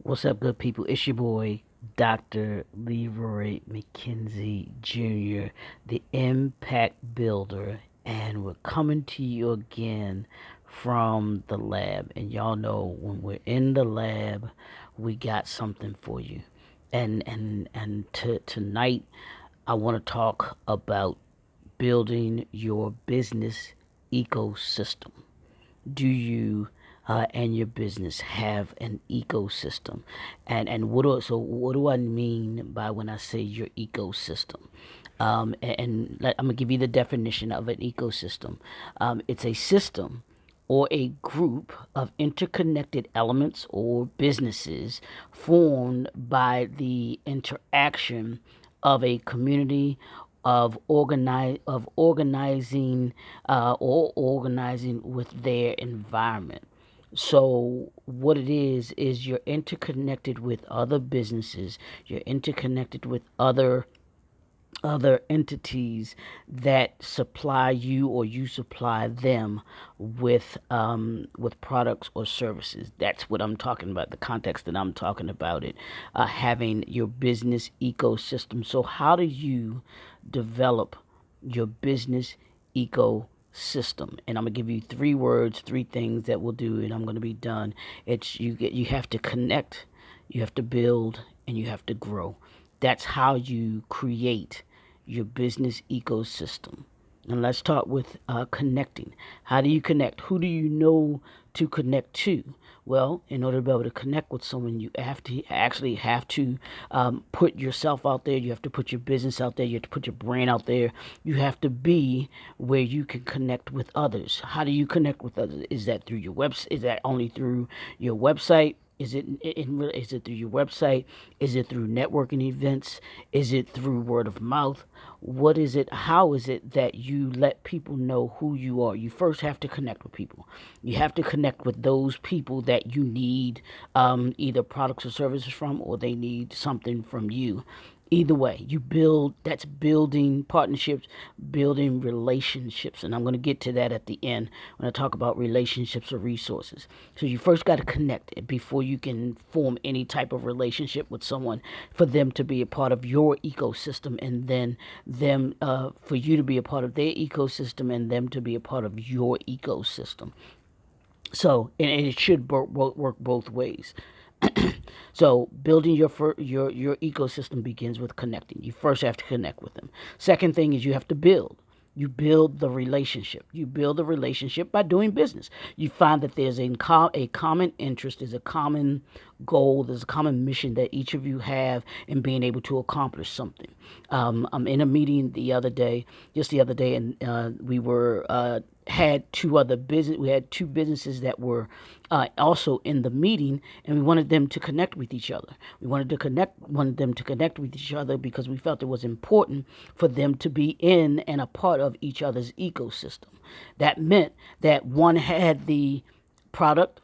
What's up, good people? It's your boy, Dr. Leroy McKenzie Jr., the Impact Builder, and we're coming to you again from the lab. And y'all know when we're in the lab, we got something for you. Tonight, I want to talk about building your business ecosystem. Do you and your business have an ecosystem? What do I mean by when I say your ecosystem? I'm gonna give you the definition of an ecosystem. It's a system or a group of interconnected elements or businesses formed by the interaction of a community of organizing or organizing with their environment. So what it is you're interconnected with other businesses, you're interconnected with other entities that supply you or you supply them with products or services. That's what I'm talking about. The context that I'm talking about it, having your business ecosystem. So how do you develop your business ecosystem? And I'm gonna give you three words, three things that will do, and I'm gonna be done. You have to connect, you have to build, and you have to grow. That's how you create your business ecosystem. And let's start with connecting. How do you connect? Who do you know to connect to? Well, in order to be able to connect with someone, you have to put yourself out there. You have to put your business out there. You have to put your brand out there. You have to be where you can connect with others. How do you connect with others? Is that through your website? Is that only through your website? Is it through your website? Is it through networking events? Is it through word of mouth? What is it? How is it that you let people know who you are? You first have to connect with people. You have to connect with those people that you need either products or services from, or they need something from you. Either way, you build, that's building partnerships, building relationships. And I'm going to get to that at the end when I talk about relationships or resources. So you first got to connect before you can form any type of relationship with someone, for them to be a part of your ecosystem, and then them for you to be a part of their ecosystem, and them to be a part of your ecosystem. So, and it should work both ways. So building your ecosystem begins with connecting. You first have to connect with them. Second thing is you have to build. You build the relationship. You build the relationship by doing business. You find that there's a common interest, there's a common goal, there's a common mission that each of you have in being able to accomplish something. I'm in a meeting just the other day, and we were had we had two businesses that were also in the meeting, and we wanted them to connect with each other. Wanted them to connect with each other because we felt it was important for them to be in and a part of each other's ecosystem. That meant that one had the product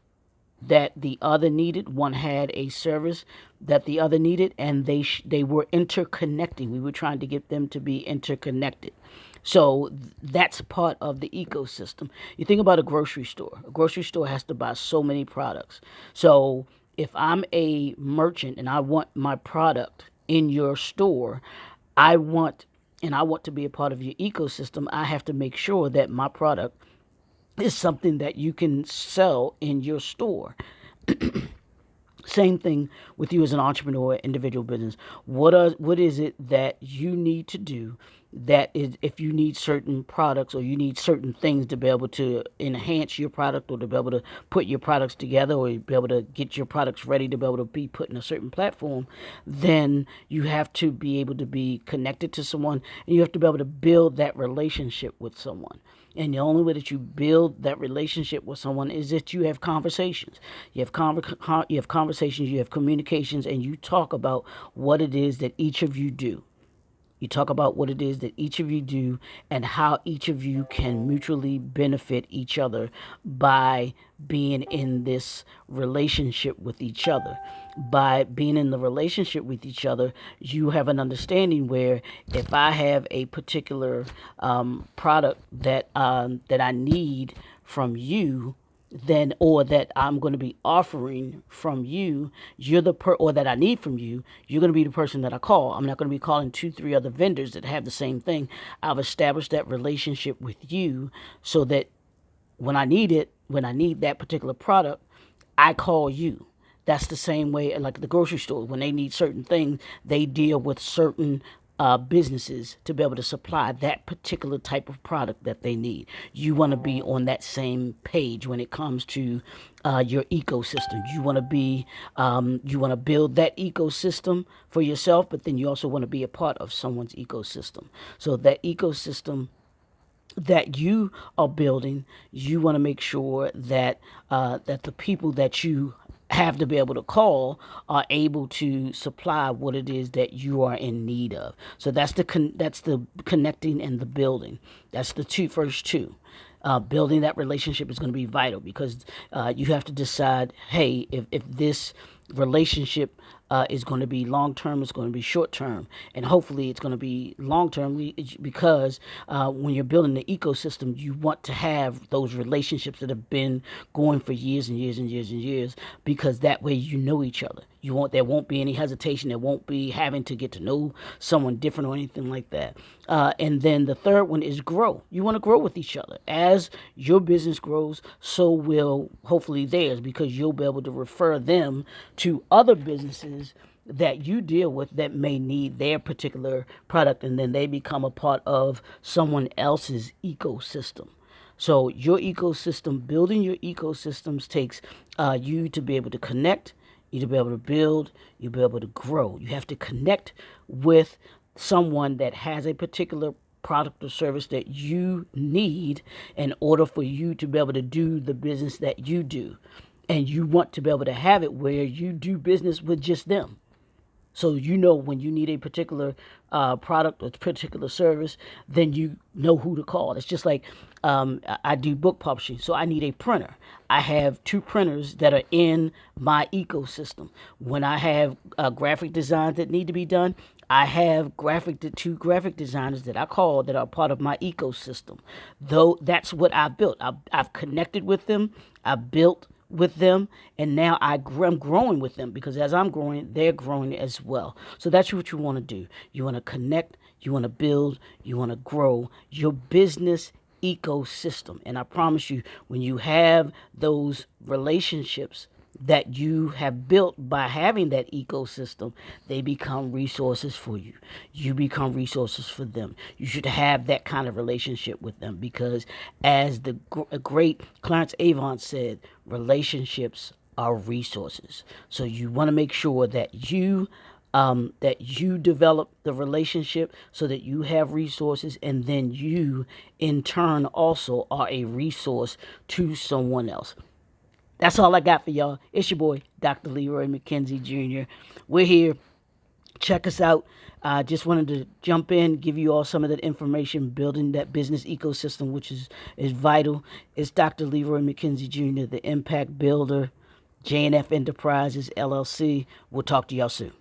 that the other needed, one had a service that the other needed, and they were interconnecting. We were trying to get them to be interconnected. So that's part of the ecosystem. You think about a grocery store. A grocery store has to buy so many products. So if I'm a merchant and I want my product in your store, I want I want to be a part of your ecosystem, I have to make sure that my product is something that you can sell in your store. Same thing with you as an entrepreneur, individual business. What is it that you need to do? That is, if you need certain products or you need certain things to be able to enhance your product, or to be able to put your products together, or be able to get your products ready to be able to be put in a certain platform, then you have to be able to be connected to someone, and you have to be able to build that relationship with someone. And the only way that you build that relationship with someone is that you have conversations. You have conversations, you have communications, and you talk about what it is that each of you do. You talk about what it is that each of you do, and how each of you can mutually benefit each other by being in this relationship with each other. By being in the relationship with each other, you have an understanding where, if I have a particular product that I need from you, then, or that I'm going to be offering from you, or that I need from you, you're going to be the person that I call. I'm not going to be calling 2, 3 other vendors that have the same thing. I've established that relationship with you so that when I need that particular product, I call you. That's the same way, like the grocery store, when they need certain things, they deal with certain businesses to be able to supply that particular type of product that they need. You want to be on that same page when it comes to your ecosystem. You want to build that ecosystem for yourself, but then you also want to be a part of someone's ecosystem. So that ecosystem that you are building, you want to make sure that that the people that you have to be able to call are able to supply what it is that you are in need of. So that's the connecting and the building. That's the first two. Building that relationship is going to be vital because you have to decide, hey, if this relationship is going to be long term, it's going to be short term, and hopefully it's going to be long term because when you're building the ecosystem, you want to have those relationships that have been going for years and years and years and years because that way you know each other. There won't be any hesitation. There won't be having to get to know someone different or anything like that. And then the third one is grow. You want to grow with each other. As your business grows, so will hopefully theirs because you'll be able to refer them to other businesses that you deal with that may need their particular product, and then they become a part of someone else's ecosystem. So your ecosystem, building your ecosystems takes you to be able to connect, you to be able to build, you be able to grow. You have to connect with someone that has a particular product or service that you need in order for you to be able to do the business that you do. And you want to be able to have it where you do business with just them. So you know when you need a particular product or particular service, then you know who to call. It's just like I do book publishing, so I need a printer. I have 2 printers that are in my ecosystem. When I have graphic designs that need to be done, I have 2 graphic designers that I call that are part of my ecosystem. Though that's what I built. I've connected with them. I built with them, and now I'm growing with them because as I'm growing, they're growing as well. So that's what you want to do. You want to connect, you want to build, you want to grow your business ecosystem. And I promise you, when you have those relationships that you have built by having that ecosystem, they become resources for you. You become resources for them. You should have that kind of relationship with them because, as the great Clarence Avant said, relationships are resources. So you want to make sure that you develop the relationship so that you have resources, and then you, in turn, also are a resource to someone else. That's all I got for y'all. It's your boy, Dr. Leroy McKenzie Jr. We're here. Check us out. Just wanted to jump in, give you all some of that information, building that business ecosystem, which is vital. It's Dr. Leroy McKenzie Jr., the Impact Builder, JNF Enterprises, LLC. We'll talk to y'all soon.